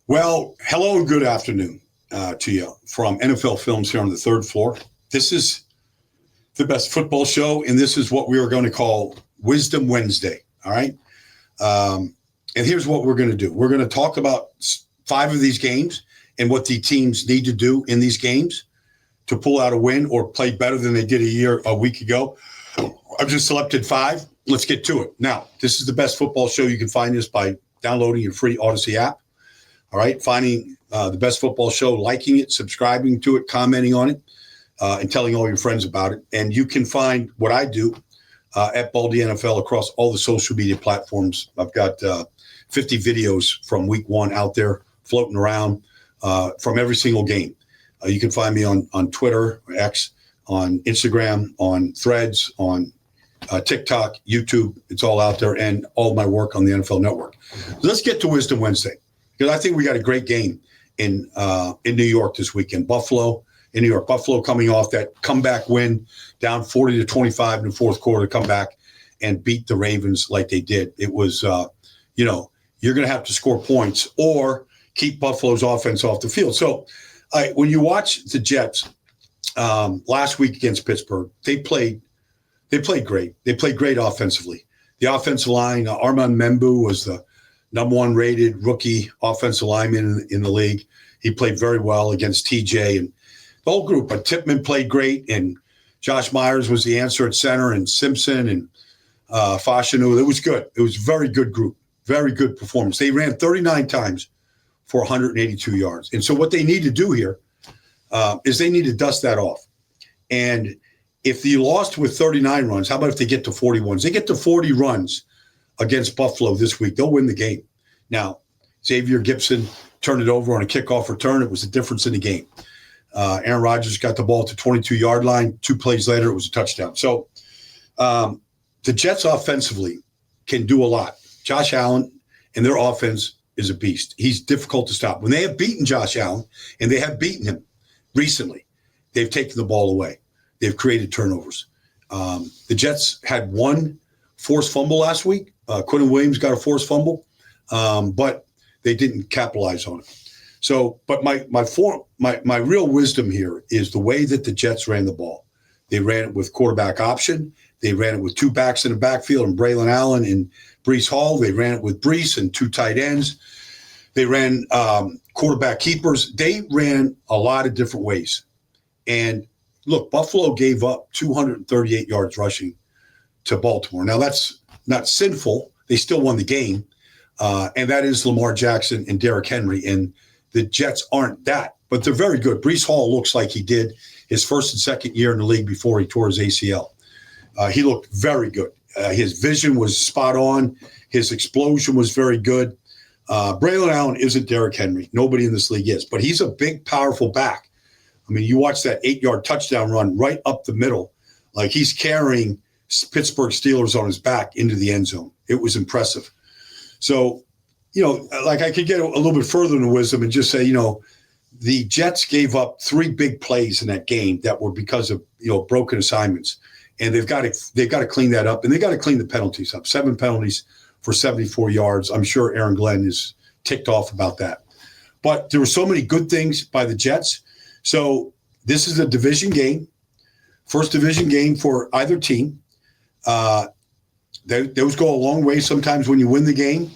Well, hello and good afternoon to you from NFL Films here on the third floor. This is the best football show, and this is what we are going to call Wisdom Wednesday. All right. And here's what we're going to do. We're going to talk about 5 of these games and what the teams need to do in these games to pull out a win or play better than they did a week ago. I've just selected 5. Let's get to it. Now, this is the best football show. You can find this by downloading your free Odyssey app. All right, finding the best football show, liking it, subscribing to it, commenting on it, and telling all your friends about it. And you can find what I do at Baldy NFL across all the social media platforms. I've got 50 videos from week 1 out there floating around from every single game. You can find me on Twitter, or X, on Instagram, on Threads, on TikTok, YouTube. It's all out there, and all my work on the NFL Network. So let's get to Wisdom Wednesday, because I think we got a great game in New York this weekend. In New York, Buffalo coming off that comeback win, down 40-25 in the fourth quarter, to come back and beat the Ravens like they did. It was, you're going to have to score points or keep Buffalo's offense off the field. So when you watch the Jets last week against Pittsburgh, they played great. They played great offensively. The offensive line, Armand Membu was the number 1 rated rookie offensive lineman in the league. He played very well against TJ and the whole group. But Tippmann played great, and Josh Myers was the answer at center, and Simpson and Fashanu. It was good. It was a very good group, very good performance. They ran 39 times for 182 yards. And so what they need to do here is they need to dust that off. And if you lost with 39 runs, how about if they get to 40 runs? They get to 40 runs against Buffalo this week, they'll win the game. Now, Xavier Gipson turned it over on a kickoff return. It was the difference in the game. Aaron Rodgers got the ball to 22-yard line. 2 plays later, it was a touchdown. So the Jets offensively can do a lot. Josh Allen and their offense is a beast. He's difficult to stop. When they have beaten Josh Allen, and they have beaten him recently, they've taken the ball away. They've created turnovers. The Jets had 1 forced fumble last week. Quentin Williams got a forced fumble, but they didn't capitalize on it. So, but my real wisdom here is the way that the Jets ran the ball. They ran it with quarterback option. They ran it with 2 backs in the backfield, and Braylon Allen and Breece Hall. They ran it with Breece and 2 tight ends. They ran quarterback keepers. They ran a lot of different ways. And look, Buffalo gave up 238 yards rushing to Baltimore. Now, that's not sinful. They still won the game. And that is Lamar Jackson and Derrick Henry. And the Jets aren't that, but they're very good. Breece Hall looks like he did his first and second year in the league before he tore his ACL. He looked very good. His vision was spot on. His explosion was very good. Braylon Allen isn't Derrick Henry. Nobody in this league is, but he's a big, powerful back. I mean, you watch that 8-yard touchdown run right up the middle, like he's carrying Pittsburgh Steelers on his back into the end zone. It was impressive. So, like I could get a little bit further into wisdom and just say, the Jets gave up 3 big plays in that game that were because of, broken assignments. And they've got to clean that up, and they got to clean the penalties up. 7 penalties for 74 yards. I'm sure Aaron Glenn is ticked off about that. But there were so many good things by the Jets. So this is a division game, first division game for either team. Those go a long way sometimes when you win the game.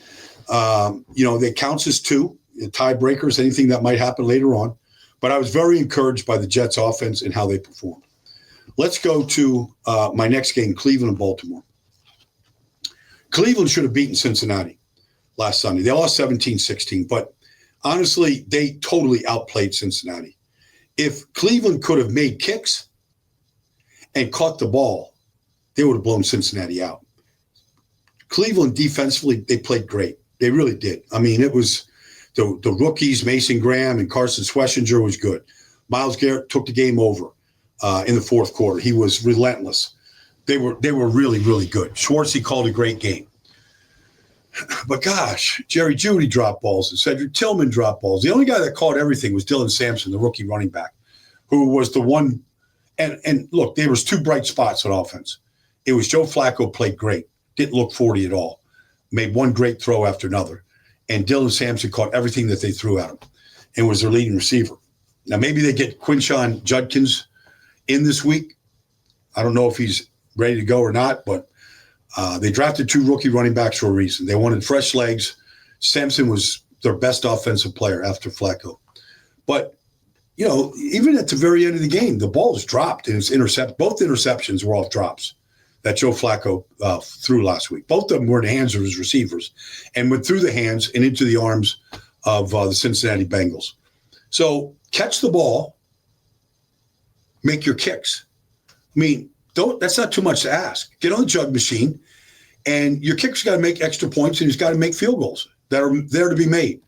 That counts as 2 tiebreakers, anything that might happen later on. But I was very encouraged by the Jets offense and how they performed. Let's go to my next game, Cleveland and Baltimore. Cleveland should have beaten Cincinnati last Sunday. They lost 17-16, but honestly, they totally outplayed Cincinnati. If Cleveland could have made kicks and caught the ball, they would have blown Cincinnati out. Cleveland defensively, they played great. They really did. I mean, it was the rookies, Mason Graham and Carson Schlesinger was good. Myles Garrett took the game over in the fourth quarter. He was relentless. They were really, really good. Schwartzy called a great game. But gosh, Jerry Jeudy dropped balls and Cedric Tillman dropped balls. The only guy that caught everything was Dylan Sampson, the rookie running back, who was the one. And look, there was 2 bright spots on offense. It was Joe Flacco played great. Didn't look 40 at all. Made one great throw after another. and Dylan Sampson caught everything that they threw at him and was their leading receiver. Now, maybe they get Quinshon Judkins in this week. I don't know if he's ready to go or not, but they drafted 2 rookie running backs for a reason. They wanted fresh legs. Sampson was their best offensive player after Flacco. But, even at the very end of the game, the ball was dropped and it's both interceptions were off drops that Joe Flacco threw last week. Both of them were in the hands of his receivers and went through the hands and into the arms of the Cincinnati Bengals. So catch the ball, make your kicks. I mean, that's not too much to ask. Get on the jug machine, and your kicker's got to make extra points, and he's got to make field goals that are there to be made.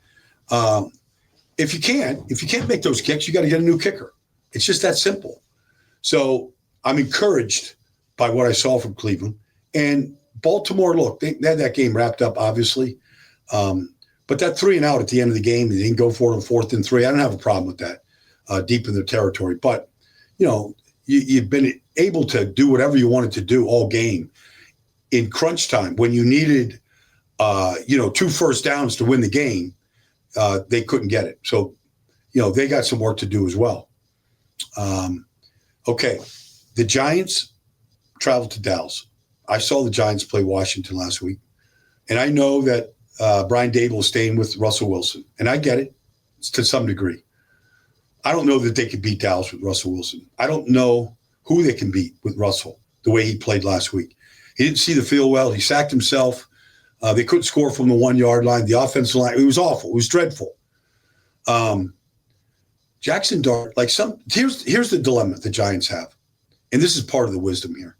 If you can't make those kicks, you got to get a new kicker. It's just that simple. So I'm encouraged by what I saw from Cleveland. And Baltimore, look, they had that game wrapped up, obviously. But that 3-and-out at the end of the game, they didn't go for it on 4th and 3. I don't have a problem with that deep in their territory. But, you've been able to do whatever you wanted to do all game in crunch time when you needed, 2 first downs to win the game. They couldn't get it. So, they got some work to do as well. Okay. The Giants traveled to Dallas. I saw the Giants play Washington last week. And I know that Brian Dable is staying with Russell Wilson. And I get it to some degree. I don't know that they could beat Dallas with Russell Wilson. I don't know who they can beat with Russell the way he played last week. He didn't see the field well. He sacked himself. They couldn't score from the 1-yard line. The offensive line, it was awful. It was dreadful. Jackson Dart, here's the dilemma the Giants have. And this is part of the wisdom here.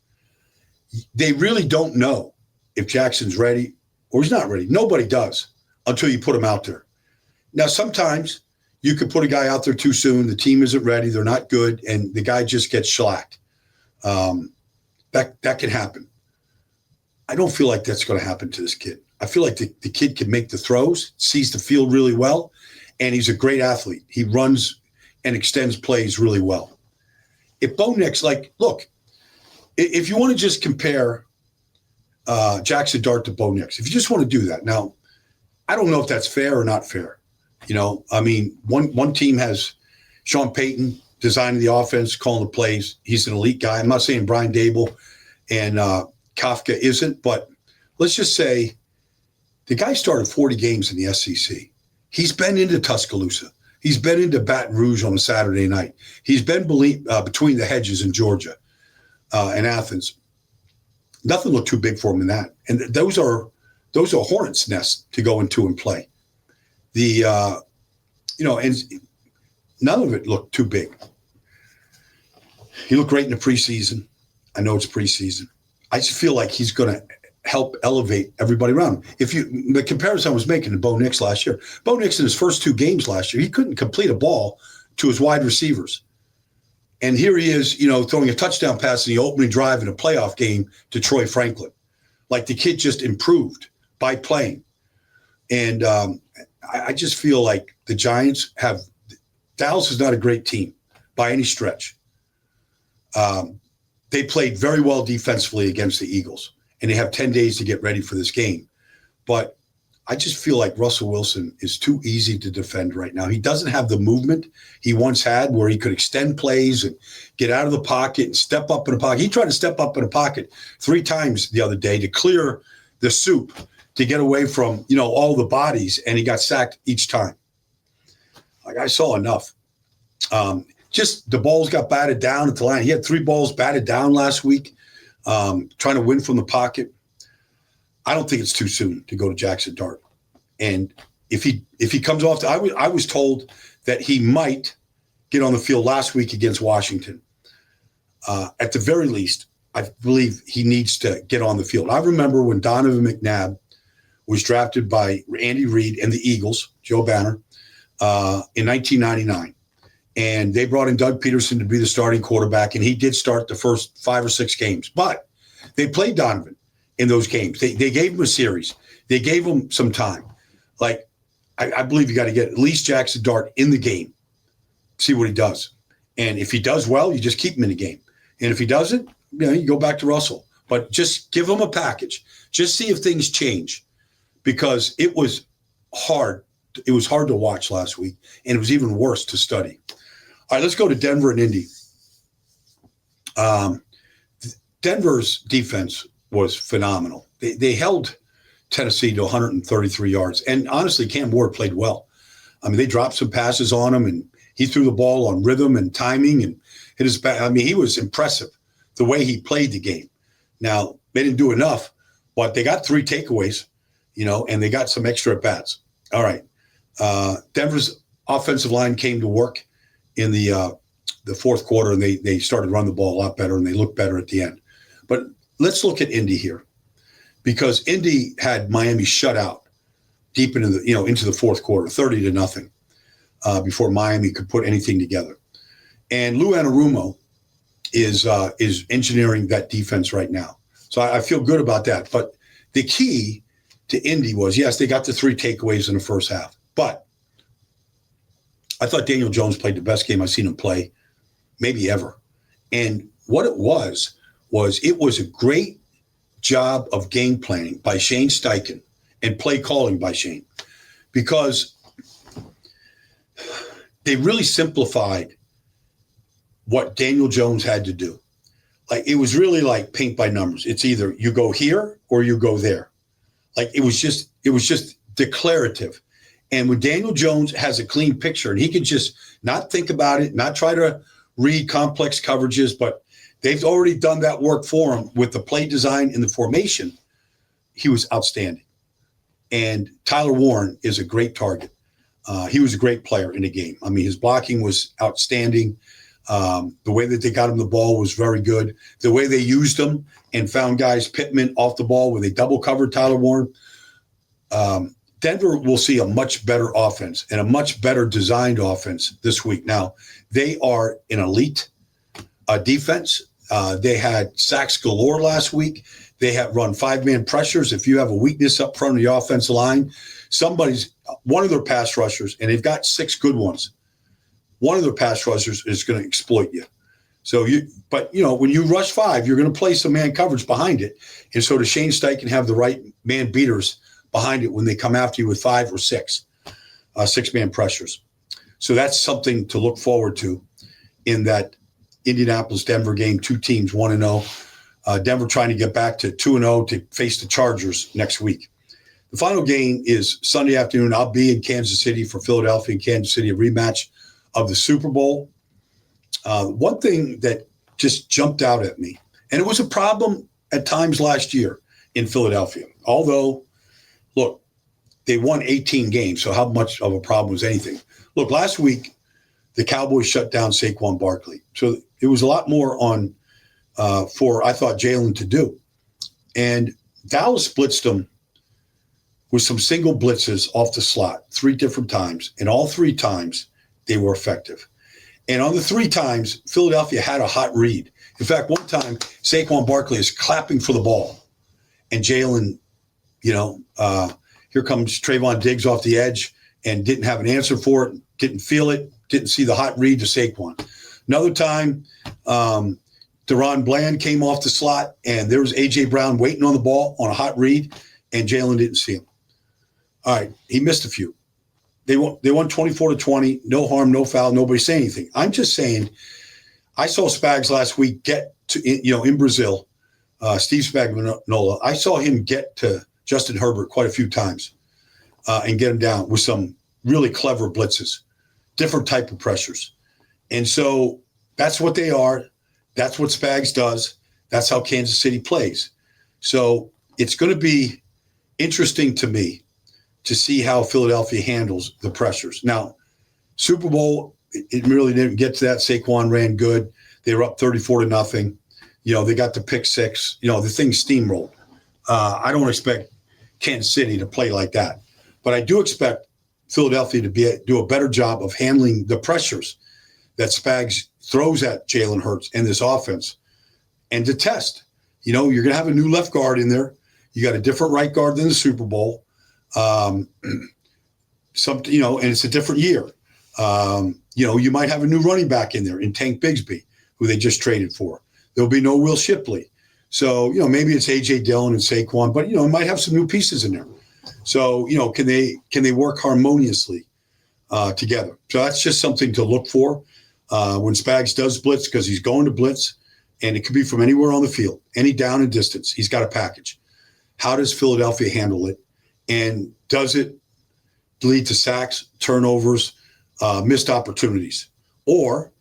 They really don't know if Jackson's ready or he's not ready. Nobody does until you put him out there. Now, sometimes you could put a guy out there too soon. The team isn't ready. They're not good. And the guy just gets shellacked. That can happen. I don't feel like that's going to happen to this kid. I feel like the kid can make the throws, sees the field really well, and he's a great athlete. He runs and extends plays really well. If Bo Nix, look, if you want to just compare Jackson Dart to Bo Nix, if you just want to do that. Now, I don't know if that's fair or not fair. One team has Sean Payton designing the offense, calling the plays. He's an elite guy. I'm not saying Brian Dable and Kafka isn't, but let's just say the guy started 40 games in the SEC. He's been into Tuscaloosa. He's been into Baton Rouge on a Saturday night. He's been between the hedges in Georgia and Athens. Nothing looked too big for him in that. And those are hornets' nests to go into and play. And none of it looked too big. He looked great in the preseason. I know it's preseason. I just feel like he's going to help elevate everybody around him. The comparison I was making to Bo Nix last year, Bo Nix in his first 2 games last year, he couldn't complete a ball to his wide receivers. And here he is, throwing a touchdown pass in the opening drive in a playoff game to Troy Franklin. Like the kid just improved by playing. And I just feel like the Giants Dallas is not a great team by any stretch. They played very well defensively against the Eagles, and they have 10 days to get ready for this game. But I just feel like Russell Wilson is too easy to defend right now. He doesn't have the movement he once had where he could extend plays and get out of the pocket and step up in the pocket. He tried to step up in the pocket 3 times the other day to clear the soup to get away from, all the bodies, and he got sacked each time. I saw enough. Just the balls got batted down at the line. He had 3 balls batted down last week, trying to win from the pocket. I don't think it's too soon to go to Jackson Dart. And if he comes off, I was told that he might get on the field last week against Washington. At the very least, I believe he needs to get on the field. I remember when Donovan McNabb was drafted by Andy Reid and the Eagles, Joe Banner, in 1999. And they brought in Doug Peterson to be the starting quarterback, and he did start the first 5 or 6 games. But they played Donovan in those games. They gave him a series. They gave him some time. I believe you got to get at least Jackson Dart in the game, see what he does. And if he does well, you just keep him in the game. And if he doesn't, you go back to Russell. But just give him a package. Just see if things change. Because it was hard. It was hard to watch last week, and it was even worse to study. All right, let's go to Denver and Indy. Denver's defense was phenomenal. They held Tennessee to 133 yards. And honestly, Cam Ward played well. I mean, they dropped some passes on him, and he threw the ball on rhythm and timing and hit his back. I mean, he was impressive the way he played the game. Now, they didn't do enough, but they got 3 takeaways, and they got some extra at-bats. All right. Denver's offensive line came to work in the fourth quarter, and they started running the ball a lot better, and they looked better at the end. But let's look at Indy here, because Indy had Miami shut out deep into the fourth quarter, 30-0, before Miami could put anything together. And Lou Anarumo is engineering that defense right now. So I feel good about that. But the key to Indy was, yes, they got the 3 takeaways in the first half. But I thought Daniel Jones played the best game I've seen him play maybe ever. And what it was a great job of game planning by Shane Steichen and play calling by Shane, because they really simplified what Daniel Jones had to do. Like, it was really like paint by numbers. It's either you go here or you go there. Like, it was just declarative. And when Daniel Jones has a clean picture and he can just not think about it, not try to read complex coverages, but they've already done that work for him with the play design and the formation, he was outstanding. And Tyler Warren is a great target. He was a great player in the game. I mean, his blocking was outstanding. The way that they got him the ball was very good. The way they used him and found guys, Pittman, off the ball where they double covered Tyler Warren. Denver will see a much better offense and a much better designed offense this week. Now, they are an elite defense. They had sacks galore last week. They have run 5-man pressures. If you have a weakness up front of the offensive line, one of their pass rushers, and they've got 6 good ones, one of their pass rushers is going to exploit you. So when you rush 5, you're going to play some man coverage behind it. And so the Shane Steichen have the right man beaters behind it when they come after you with 5 or 6, 6-man pressures. So that's something to look forward to in that Indianapolis-Denver game. 2 teams, 1-0. Denver trying to get back to 2-0 to face the Chargers next week. The final game is Sunday afternoon. I'll be in Kansas City for Philadelphia and Kansas City, a rematch of the Super Bowl. One thing that just jumped out at me, and it was a problem at times last year in Philadelphia, although, look, they won 18 games, so how much of a problem was anything? Look, last week, the Cowboys shut down Saquon Barkley. So it was a lot more for, I thought, Jalen to do. And Dallas blitzed them with some single blitzes off the slot 3 different times, and all 3 times they were effective. And on the 3 times, Philadelphia had a hot read. In fact, one time, Saquon Barkley is clapping for the ball, and Jalen, here comes Trayvon Diggs off the edge and didn't have an answer for it, didn't feel it, didn't see the hot read to Saquon. Another time, Deron Bland came off the slot, and there was A.J. Brown waiting on the ball on a hot read, and Jalen didn't see him. All right, he missed a few. They won 24-20, no harm, no foul, nobody say anything. I'm just saying, I saw Spags last week get to, in Brazil, Steve Spagnuolo. I saw him get to Justin Herbert quite a few times and get him down with some really clever blitzes, different type of pressures. And so that's what they are. That's what Spags does. That's how Kansas City plays. So it's going to be interesting to me to see how Philadelphia handles the pressures. Now, Super Bowl, it really didn't get to that. Saquon ran good. They were up 34-0. They got the pick 6. The thing steamrolled. I don't expect Kansas City to play like that. But I do expect Philadelphia to do a better job of handling the pressures that Spags throws at Jalen Hurts and this offense, and to test. You're going to have a new left guard in there. You got a different right guard than the Super Bowl. And it's a different year. You might have a new running back in there in Tank Bigsby, who they just traded for. There'll be no Will Shipley. So, maybe it's A.J. Dillon and Saquon, but, it might have some new pieces in there. So, can they work harmoniously together? So that's just something to look for when Spags does blitz, because he's going to blitz, and it could be from anywhere on the field, any down and distance. He's got a package. How does Philadelphia handle it? And does it lead to sacks, turnovers, missed opportunities? Or,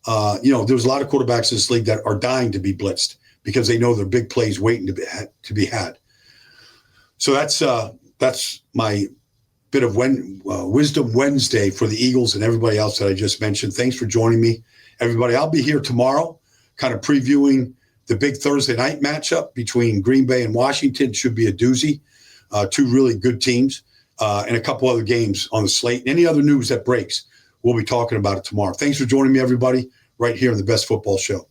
there's a lot of quarterbacks in this league that are dying to be blitzed because they know there are big plays waiting to be had. So that's my bit of Wisdom Wednesday for the Eagles and everybody else that I just mentioned. Thanks for joining me, everybody. I'll be here tomorrow kind of previewing the big Thursday night matchup between Green Bay and Washington. Should be a doozy. Two really good teams and a couple other games on the slate. Any other news that breaks, we'll be talking about it tomorrow. Thanks for joining me, everybody, right here on the Best Football Show.